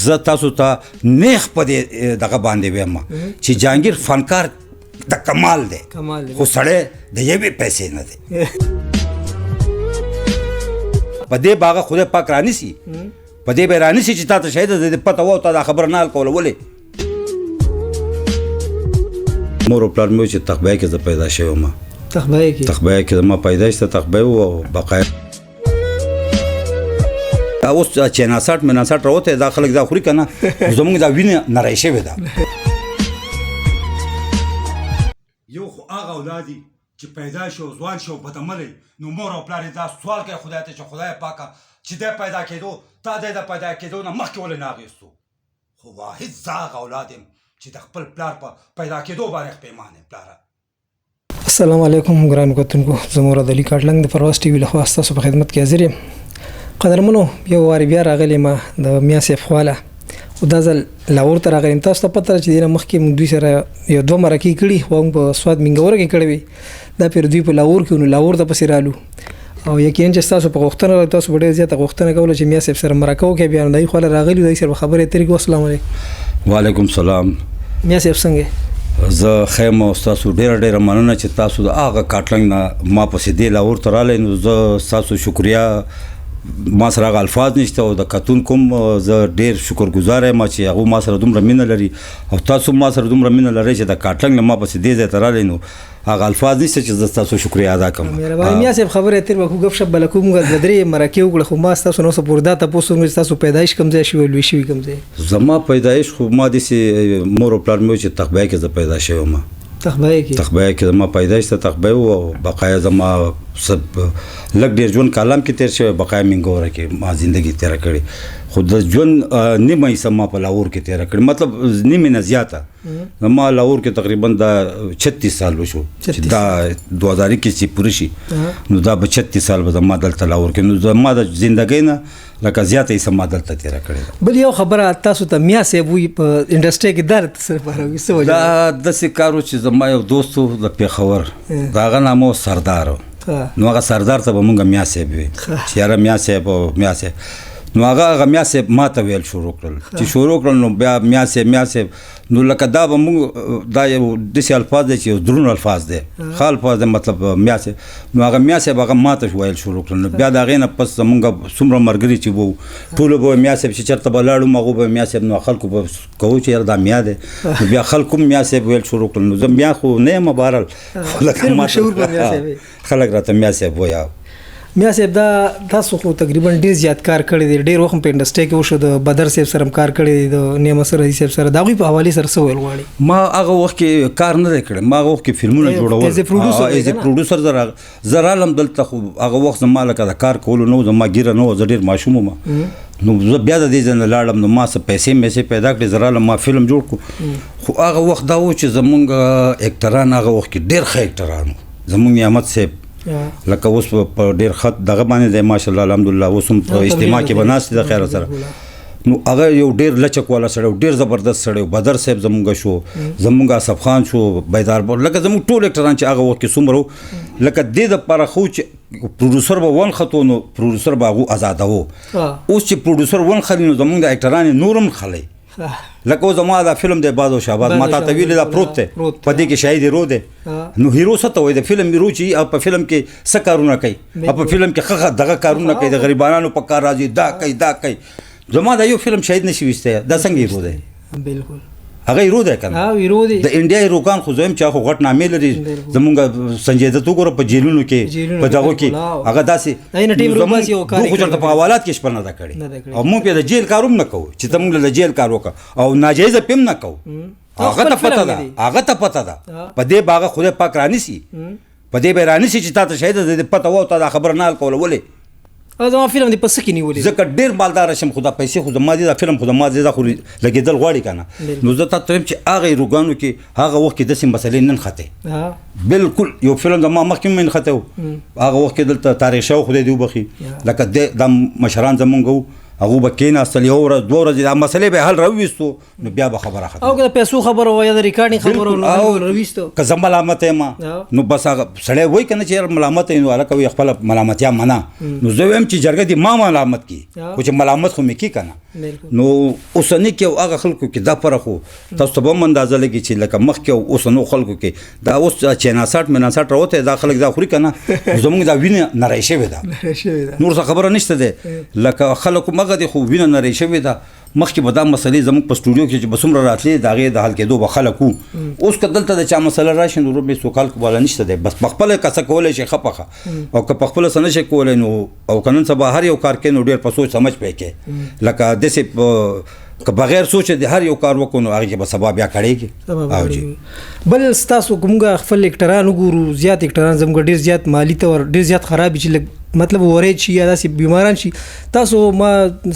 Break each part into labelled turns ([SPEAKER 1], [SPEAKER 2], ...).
[SPEAKER 1] زه تاسو ته نیغ په دې دغه باندې وایم چې جهانګیر فنکار د کمال دی خو سړی د یوې پیسې نه دی په دې باغه خدای پاک رانیسي په دې به رانیسي چې تا ته شاید د پته وه او تا دا خبره نه حل کوله ولې مور او پلار مې و چې تخبیه کې زه پیدا شوی وم تخبیه کې زما پیدایش ته تخبیه و او بقایه اوس چې ناساټ مې ناساټ راوتی دا خلک دا خوري که نه زمونږ دا وینه نری شوې ده یو خو هغه اولادي چې پیدا شو ځوان شو بدعملی نو مور او پلار یې دا سوال کوي خدای ته چې خدای پاکه چې دی پیدا کېدو تا دی د پیدا کېدو نه مخکې ولې نه اخېستو خو واحد زه هغه اولاد یم چې د خپل پلار په پیدا کېدو باندې پېمان یم پلاره
[SPEAKER 2] السلام علیکم ګرانو کتونکو زه مراد علي کاټلنګ د پرواز ټي وي لخوا ستاسو په خدمت کې حاضر یم قدرمنو یو وارې بیا راغلی ما د میا سیف خواله او دا ځل لاهور ته راغلم تاسو ته پته چې دینه مخکې موږ دوی سره یو دوه مرکې کړي خو موږ په سواد منګوره کې کړې وي دا پیر دوی په لاهور کې نو لاهور ته پسې رالو او یقینا چې تاسو په غوښتنه تاسو ډېر زیاته غوښتنه کوله چې میا سیف سره مرکه وکړي بیا دوی خواله راغلی دوی سره خبرې اترې کوو السلام علیکم
[SPEAKER 1] وعلیکم السلام
[SPEAKER 2] میا سیف څنګه
[SPEAKER 1] زه خیم او ستاسو ډېره مننه چې تاسو د هغه کاټلنګ نه ما پسې دې لاهور ته راغلی نو زه ستاسو شکریه ما سره هغه الفاظ نشته او د کتونکو زه ډېر شکرګزار یم چې هغه ما سره دومره مینه لري او تاسو ما سره دومره مینه لرئ چې د کاټلنګ نه ما پسې دې ځای ته راغلی نو هغه الفاظ نشته چې زه ستاسو شکریه ادا کړم
[SPEAKER 2] مهرباني میا صاحب خبرې اترې به کوو ګپ شپ به له کوو موږ د درې مرکې وکړه خو ما ستاسو نه اوسه پورې دا تپوس وکړم چې ستاسو پیدایش کوم ځای شوی لوی شوي کوم ځای
[SPEAKER 1] زما پیدایش خو ما داسې مور او پلار مې و چې تخبیه کې زه پیدا شوی وم تخبیه کې زما پیدایش ته تخبیه و او بقایه زما لږ ډېر ژوند کالام کې تېر شوی بقایه منګوره کې ما زندګي تېره کړې خو د ژوند نیمه حصه ما په لاهور کې تېره کړې مطلب نیمې نه زیاته ما لاهور کې تقریبا دا 36 سال وشو چې دا 2000 کې چې پوره شي نو دا به 36 سال به زما دلته لاهور کې نو زما د زندګۍ نه لکه زیاته حصه ما دلته تېره کړې
[SPEAKER 2] بل یو خبره تاسو ته میا صاحب وي په انډسټري کې درد سره پاروي څه وجه
[SPEAKER 1] دا داسې کار و چې زما یو دوست و د پېښور د هغه نامه و سردار نو هغه سردار ته به مونږ میا صاحب وي چې یاره میا صاحب او میا صاحب نو هغه میا صاحب ما ته ویل شروع کړل چې شروع کړل نو بیا میا صاحب نو لکه دا به مونږ دا یو داسې الفاظ دی چې یو دروند الفاظ دی ښه الفاظ دی مطلب میا صاحب نو هغه میا صاحب هغه ما ته ویل شروع کړل نو بیا د هغې نه پس زمونږ څومره ملګري چې وو ټولو به میا صاحب چې چېرته به لاړو هغو به میا صاحب نو خلکو به کوو چې یاره دا میا دی نو بیا خلکو هم میا صاحب ویل شروع کړل نو زه میا خو نه یم بهرحال خلک راته میا صاحب وایه
[SPEAKER 2] میا صاحب دا تاسو خو تقریبا ډېر زیات کار کړی دی ډېر وخت په انډسټري کې وشو د بدر صاحب سره کار کړی دی د نعمت سرحدي صاحب سره د هغوی په حوالې سره څه ویل غواړي
[SPEAKER 1] ما هغه وخت کې کار نه دی کړی ما هغه وخت کې فلمونه جوړول ایز ا پروډوسر زه رالم دلته خو هغه وخت زما لکه د کار کولو نه و زما ګیره نه و زه ډېر ماشوم وم نو زه بیا د دې ځای نه لاړم نو ما څه پیسې پیدا کړې زه رالم ما فلم جوړ کړو خو هغه وخت دا و چې زمونږ اکټران هغه وخت کې ډېر ښه اکټران وو زمونږ نعمت صاحب لکه اوس په ډېر خط دغه باندې دی ماشاءالله الحمدلله اوس هم په اجتماع کې به ناست دی د خیره سره نو هغه یو ډېر لچک والا سړی ډېر زبردست سړی بدر صاحب زمونږ شو زمونږ اصف خان شو بیدار لکه زمونږ ټول اکټران چې هغه وخت کې څومره لکه دې دپاره خو چې پروډوسر به ونښتو نو پروډوسر به هغو ازادوو اوس چې پروډوسر ونښلي نو زمونږ د اکټران یې نور هم خلی لکه زما دا فلم دی باد او شهباز ما تا ته ویلې دا پروت دی په دې کې شاید هیرو دی نو هیرو څه ته وایي د فلم هیرو چې په فلم کې څه کارونه کوي په فلم کې ښه دغه کارونه کوي د غریبانو په کار راځي دا کوي زما دا یو فلم شاید نشي ویستی دا څنګه هیرو دی
[SPEAKER 2] بالکل
[SPEAKER 1] هغه هیرو دی که نه د انډیا هیروګان خو زه یم چې هغه غټ نامې لري زمونږ سنجیده دت وګوره په جیلونو کې په دغو کې هغه داسې دوی خو چېرته په حوالات کې شپه نه ده کړې او موږ پې د جیل کار هم نه کوو چې ته موږ له جیل کار وکړه او ناجایزه پې هم نه کوو هغه ته پته ده په دې باغه خدای پاک رانیسي په دې به رانیسي چې تا ته شاید د پته وه او تا دا خبره نه حل کوله ولې
[SPEAKER 2] زما فلم دی په څه کې نیولې
[SPEAKER 1] ځکه ډېر مالداره شم خو دا پیسې خو زما دي دا فلم خو زما دی دا خو لګېدل غواړي که نه نو زه تا ته وایم چې هغه هیروګانو کې هغه وخت کې داسې مسلې نه نښتې بالکل یو فلم زما مخکې هم نښتی و هغه وخت کې دلته تاریخ شاه خدای دې وبخي لکه دا مشران زمونږ وو هغه به کېناستل یو ورځ دوه ورځې دا مسلې به حل راوویستو نو بیا به خبره ختمه
[SPEAKER 2] او که د پیسو خبره وه یا د ریکارډینګ خبره راوویستو
[SPEAKER 1] که زه ملامت یم نو بس هغه سړی وایي که نه چې ملامت یم نو هلکه وایي خپله ملامتیا منه نو زه وایم چې جرګه دې ما ملامت کړي خو چې ملامت خو مې کړي که نه نو اوسنی کې هغه خلکو کې دا فرق وو تاسو ته به هم اندازه لګي چې لکه مخکې اوسنو خلکو کې دا اوس چې 59 راوته دا خلک دا خوري که نه زمونږ دا وینه نری شوې ده نور څه خبره نشته دی لکه خلکو مغه دي خو وینه نری شوې ده مخکې به دا مسلې زموږ په سټوډیو کې چې به څومره راتلې د هغې د حل کېدو به خلک وو اوس که دلته د چا مسله راشي نو به سوکال والا نشته دی بس په خپله که څه کولی شي ښه پخه او که په خپله څه نه شي کولی نو او که نن سبا هر یو کار کوي نو ډېر په سوچ سمج پې کوي لکه داسې که بغیر سوچه د هر یو کار وکړو نو هغې کې به سبا بیا کړېږي
[SPEAKER 2] بل ستاسو که موږ خپل اکټران وګورو زیات اکټران زموږ ډېر زیات مالي طور ډېر زیات خراب وي چې لږ مطلب وریج شي یا داسې بیماران شي تاسو ما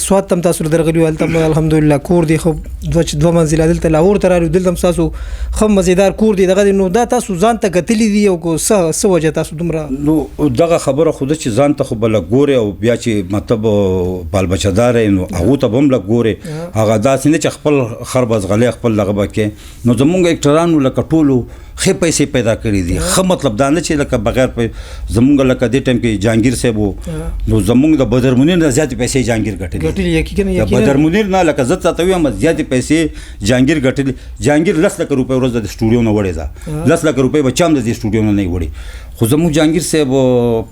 [SPEAKER 2] سوات تم تاسو درغلي هلته الحمدلله کور دی خو دوه منزله دلته لاهور ته راغلو دلته هم ستاسو ښه مزیدار کور دی دغه نو دا تاسو ځان ته کتلي دي او څه وجه تاسو دومره
[SPEAKER 1] نو دغه خبره خو ده چې ځان ته خو به لږ ګورې او بیا چې مطلب بال بچهدار یې نو هغو ته به هم لږ ګورې هغه داسې نه چې خپل خر بزغلی خپل دغه به کې نو زمونږ اکټرانو لکه ټولو ښې پیسې پیدا کړي دي ښه مطلب دا نه چې لکه بغیر زمونږ لکه دې ټایم کې جهانګیر صاحب و نو زمونږ د بدر منیر نه زیاتې پیسې جهانګیر ګټلې د بدر منیر نه لکه زه تاته وایم زیاتې پیسې جهانګیر ګټلې جهانګیر 10 لک روپۍ ورځ د سټوډیو نه وړې ده 10 لک روپۍ به چا هم د دې سټوډیو نه وړي خو زمونږ جهانګیر صاحب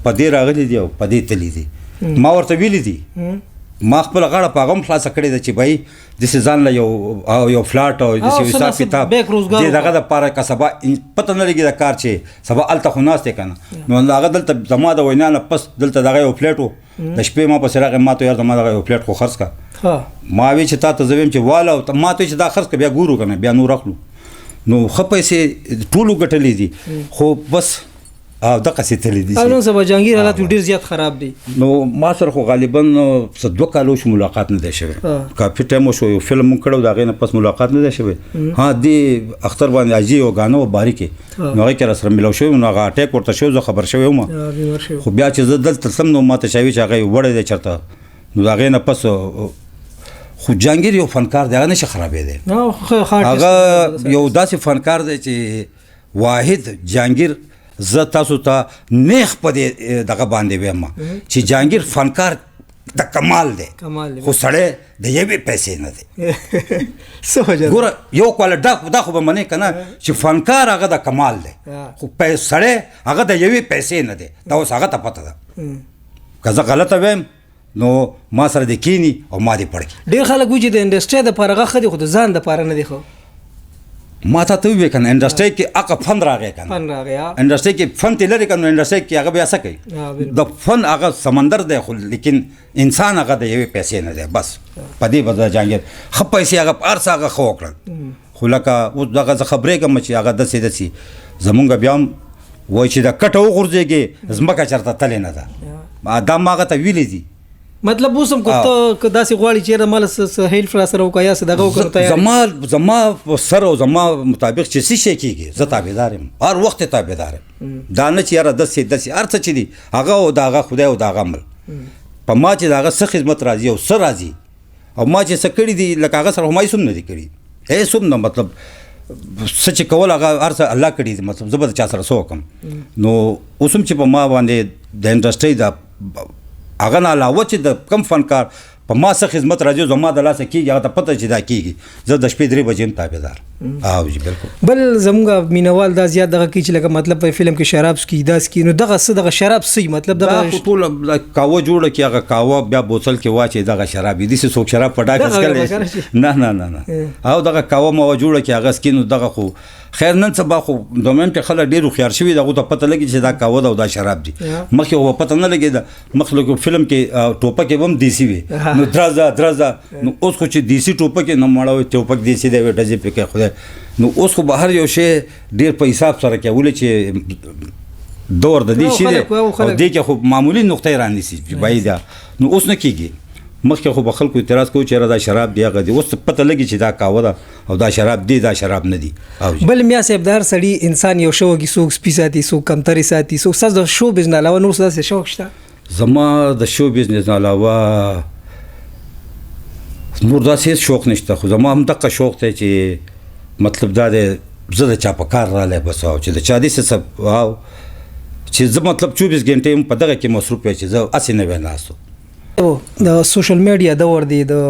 [SPEAKER 1] په دې راغلی دی او په دې تللی دی ما ورته ویلي دي ما خپل غاړه په هغه هم خلاصه کړې ده چې بھائی داسې ځان له یو فلاټ او داسې حساب کتاب دغه دپاره که سبا پته نه لګي د کار چې سبا هلته خو ناست دی که نه نو هغه دلته زما د وینا نه پس دلته دغه یو فلیټ و د شپې ما پسې راغی ما ته یار زما دغه یو فلیټ خو خرڅ کړه ما وی چې تا ته زه ویم چې واله ما ته چې دا خرڅ کړه بیا ګورو که نه بیا نور اخلو نو ښه پیسې ټولو ګټلې دي خو بس او دغه څه تللی دي
[SPEAKER 2] او نن سبا جهانګیر حالات ډېر زیات خراب دي
[SPEAKER 1] نو ما سره خو غالبا څه 2 کالو شو ملاقات نه دی شوی کافي ټایم شو یو فلم مونږ کړو د هغې نه پس ملاقات نه دی شوی ها دې اختر باندې عاجي او غانو باري کې نو هغې کې راسره میلاو شوی نو هغه اټیک ورته شوی زه خبر شوی وم خو بیا چې زه دلته تلم نو ما ته چا وي چې هغه وړی دی چېرته نو د هغې نه پس خو جهانګیر یو فنکار دی هغه نشي خرابېدی هغه یو داسې فنکار دی چې واحد جهانګیر زه تاسو ته نیخ په دې دغه باندې ویم چې جهانګیر فنکار د کمال دی خو سړی د یوې پیسې نه دی ګوره یو کواله دا خو به منې که نه چې فنکار هغه د کمال دی خو سړی هغه د یوې پیسې نه دی دا اوس هغه ته پته ده که زه غلطه ویم نو ما سره دې کینی او ما دې پړکي
[SPEAKER 2] ډېر خلک وایي چې د انډسټرۍ دپاره هغه ښه دي خو د ځان دپاره نه دی ښه
[SPEAKER 1] ما ته ته ووایې که نه انډسټرۍ کې هغه فن راغی که نه انډسټرۍ کې فن ته لري که نو انډسټرۍ کې هغه بیا څه کوي د فن هغه سمندر دی خو لیکن انسان هغه د یوې پیسې نه دی بس په دې به د جهانګیر ښه پیسې هغه هر څه هغه ښه وکړل خو لکه اوس دغه زه خبرېږم چې هغه داسې زمونږ بیا هم وایي چې د کټه وغورځېږې ځمکه چېرته تلې نه ده دا ما هغه ته ویلي دي
[SPEAKER 2] مطلب اوس هم که داسې غواړي چې ماله څه هیلف را سره وکړه یا څه دغه وکړو
[SPEAKER 1] زما سر او زما مطابق چې څه شی کېږي زه تابعدار یم هر وخت یې تابعدار یم دا نه چې یاره داسې هر څه چې دي هغه او د هغه خدای او د هغه عمل په ما چې د هغه څه خدمت راځي او څه راځي او ما چې څه کړي دي لکه هغه سره هم هېڅ هم نه دي کړي هېڅ هم نه مطلب څه چې کول هغه هر څه الله کړي دي مطلب زه به د چا سره څه وکړم نو اوس هم چې په ما باندې د انډسټرۍ د هغه نه علاوه چې د کم فنکار په ما څه خدمت راځي زما د لاسه کېږي هغه ته پته چې دا کېږي زه د شپې 3 بجې هم تابعدار او جی بالکل
[SPEAKER 2] بل زموږ مینوال دا زیات دغه کوي چې لکه مطلب په فلم کې شراب څکي دا څکي نو دغه څه دغه شراب څکي مطلب دغه
[SPEAKER 1] ټول قهوه جوړه کړي هغه قهوه بیا بوتل کې واچي دغه شراب دي څوک شراب په ډاګه څکلی نه او دغه قهوه مو جوړه کړي هغه څکي نو دغه خو خیر نن سبا خو دومره کې خلک ډېر هوښیار شوي دغه ته پته لګي چې دا قهوه ده او دا شراب دي مخکې خو پته نه لګېده مخکې فلم کې ټوپک یې هم دیسي وي نو درزه نو اوس خو چې دیسي ټوپک یې نه مړه وي ټوپک دیسي دی ډزې پکې خدای نو اوس خو بهر یو شی ډېر په حساب سره کولی چې دور د دې شي دی او دې کې خو معمولي نقطې رانیسي چې بای دا نو اوس نه کېږي مخکې خو به خلکو اعتراض کوي چې دا شراب دی هغه دی اوس پته لګي چې دا قهوه ده او دا شراب دی دا شراب نه دی
[SPEAKER 2] بل میا صاحب د هر سړي انسان یو شوق څوک سپي ساتي څوک کمترې ساتي څوک ستاسو د شو بزنس نه علاوه نور څه داسې شوق شته
[SPEAKER 1] زما د شو بزنس نه علاوه نور داسې شوق نشته خو زما هم دغه شوق دی چې مطلب دا دی زه د چا په کار رالی بس او چې د چا داسې څه چې زه مطلب 24 ګنټې هم په دغه کې مصروف یم چې زه هسې نه وی ناست
[SPEAKER 2] د سوشل میډیا دور دی د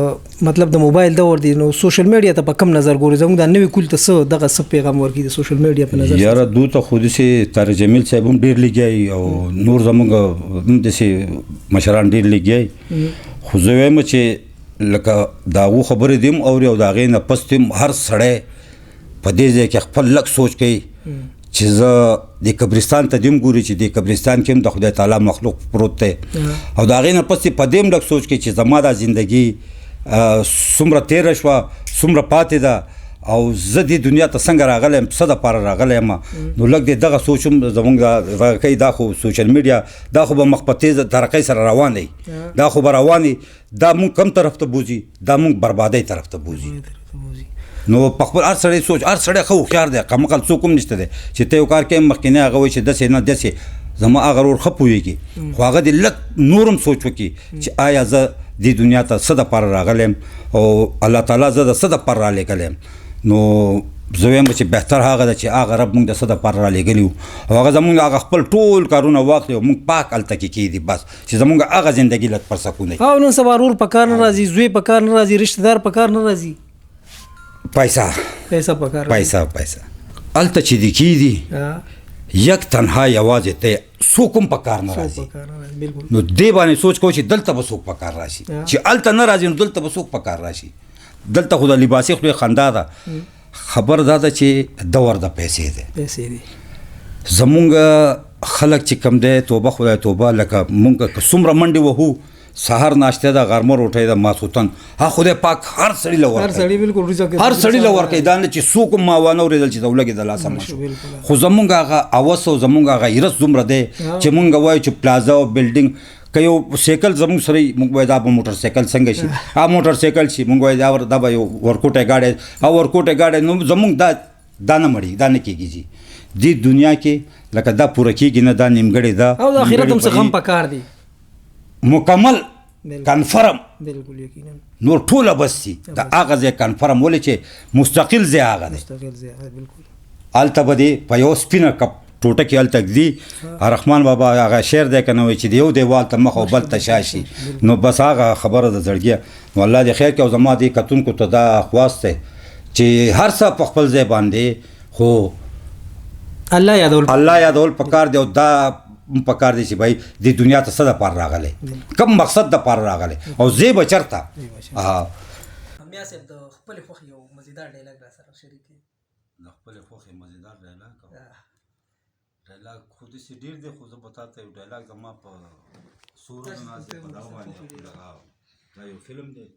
[SPEAKER 2] مطلب د موبایل دور دی نو سوشل میډیا ته په کم نظر ګوري زموږ د نوې کول ته څه دغه څه پیغام ورکړي د سوشل میډیا په نظر
[SPEAKER 1] یاره دوی ته خو داسې طارق جمیل صاحب هم ډېر لګیایي او نور زموږ هم داسې مشران ډېر لګیایي خو زه وایم چې لکه د هغو خبرې دې هم اوري او د هغې نه پس دې هم هر سړی په دې ځای کې خپل لږ سوچ کوي چې زه د قبرستان ته دې هم ګوري چې د قبرستان کې هم د خدای تعالی مخلوق پروت دی او د هغې نه پس په دې هم لږ سوچ کوي چې زما دا زندګي څومره تېره شوه څومره پاتې ده او زه دې دنیا ته څنګه راغلی یم څه دپاره راغلی یم نو لږ د دغه سوچ هم زموږ دغه کوي دا خو سوشل میډیا دا خو به مخ په تیزه ترقۍ سره روان دی دا خو به روان دی دا مونږ کم طرف ته بوځي دا مونږ بربادۍ طرف ته بوځي نو په خپل هر سړی سوچ هر سړی ښه هوښیار دی قمقل څوک هم نشته دی چې ته یو کار کوې مخکینی هغه وایي چې داسې نه داسې زما هغه ورور ښه پوهېږي خو هغه دې لږ نور هم سوچ وکړي چې آیا زه دې دنیا ته څه دپاره راغلی یم او الله تعالی زه د څه دپاره رالېږلی یم نو زه وایم چې بهتر هغه ده چې هغه رب موږ د څه دپاره رالېږلي وو او هغه زموږ هغه خپل ټول کارونه واخلي او موږ پاک هلته کې کېږدي بس چې زموږ هغه زندګي لږ پر سکون دی
[SPEAKER 2] او نن سبا ورور په کار نه راځي زوی په کار نه راځي رشته دار په کار نه راځي
[SPEAKER 1] پیسه
[SPEAKER 2] په کار
[SPEAKER 1] هلته چې دې کېږدي یک تنها یوازې ته څوک هم په کار نه راځي نو دې باندې سوچ کوو چې دلته به څوک په کار راشي چې هلته نه راځي نو دلته به څوک په کار راشي دلته خو د لباسي خولې خندا ده خبر دا ده چې دور د پیسې دی زمونږ خلک چې کم دی توبه خدای توبه لکه مونږ که څومره منډې وهو سهار ناشته ده غرمه روټۍ ده ماسخوتن ها خدای پاک هر سړي له ورکوي هر سړي له ورکوي دا نه چې څوک هم ما وانه اورېدل چې د ولګې د لاسه مشو خو زمونږ هغه هوس او زمونږ هغه حیرت دومره دی چې مونږ وایو چې پلازا او بلډینګ که یو سایکل زموږ سره موږ وایو دا به موټر سایکل څنګه شي موټر سایکل شي موږ وایو دا به یو ورکوټی ګاډی ورکوټی ګاډی نو زموږ دا نه مړي دا نه کېږي جي دې دنیا کې لکه دا پوره کېږي نه دا نیمګړې ده
[SPEAKER 2] او د آخرت هم څه غم پکار دی
[SPEAKER 1] مکمل کنفرم نور ټوله بس دي د هغه ځای کنفرم ولې چې مستقل ځای هغه دی هلته به دې په یو سپینه کپ ټوټه کې هلته ږدي رحمان بابا هغه شعر دی که نه وایي چې د یو دیوال ته مخ او بل ته شا شي نو بس هغه خبره د زړګیه نو الله دې خیر کړي او زما دې کتونکو ته دا خواست دی چې هر څه په خپل ځای باندې خو الله یادول پکار دی او دا پکار دی چې بھائی د دنیا ته څه دپاره راغلی کوم مقصد دپاره راغلی او ځای به چېرته
[SPEAKER 2] میا صاحب د خپلې خوښې یو مزیدار ډایلاګ را سره شریک کړي
[SPEAKER 1] د خپلې خوښې مزیدار ډایلاګ خو داسې ډېر دی خو زه به تا ته یو ډایلاګ زما په سورونو ناست په دغه باندې دا یو فلم دی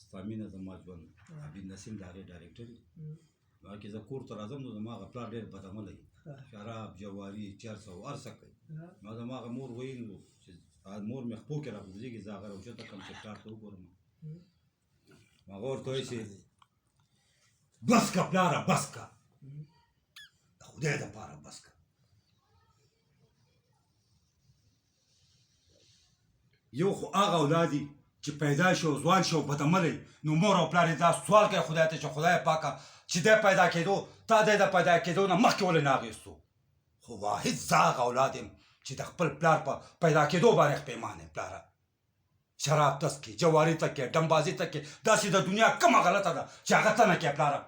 [SPEAKER 1] ستا مینه زما ژوند عبید نسیم د هغې ډایرکټر دی هغه کې زه کور ته راځم نو زما هغه پلار ډېر بدعمله وي شراب جواري چرس او هر څه کوي نو زما هغه مور ویل نو چې مور مې خپو کې راغورځېږي زه هغه راوچته کړم چې پلار ته وګورم هغه ورته وایي چې بس که پلاره بس که د خدای دپاره بس که یو خو هغه اولادي چې پیدا شو ځوان شو بدعملی نو مور او پلار یې دا سوال کوي خدای ته چې خدای پاکه چې دی پیدا کېدو تا دی د پیدا کېدو نه مخکې ولې نه اخېستو خو واحد زه هغه اولاد یم چې د خپل پلار په پیدا کېدو باندې پېمان یم پلاره شراب تس کې جواري ته کې ډمبازي ته کې داسې د دنیا کومه غلطه ده چې هغه ته نه کې پلاره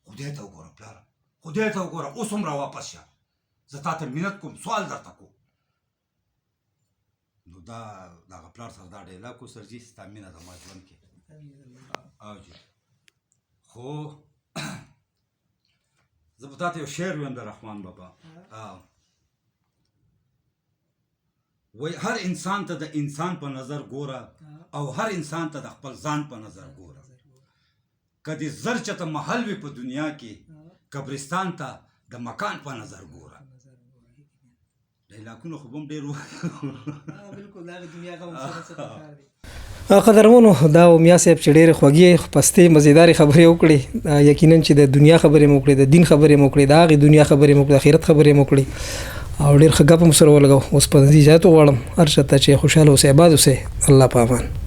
[SPEAKER 1] خدای ته وګوره پلاره خدای ته وګوره اوس هم را واپس شه زه تا ته منت کوم سوال درته کوم نو دا د هغه پلار سره دا ډایلاګ کو سرجي ستا مینه زما ژوند کې او جي خو زه به تا ته یو شعر ویم د رحمان بابا وایي هر انسان ته د انسان په نظر ګوره او هر انسان ته د خپل ځان په نظر ګوره که د زر چته محل وي په دنیا کې قبرستان ته د مکان په نظر ګوره ډایلاګونه خو به هم ډېر
[SPEAKER 2] بالکل دا دنیا غم قدرمنو دا میا صاحب چې ډېرې خوږې پستې مزیدارې خبرې وکړې یقینا چې د دنیا خبرې مو کړې د دین خبرې مو کړې د هغې دنیا خبرې مو کړې د آخرت خبرې مو کړې او ډېر ښه ګپ هم سره ولګو اوس په دې اجازت غواړم هر چاته چې خوشحاله اوسئ آباد اوسئ الله په امان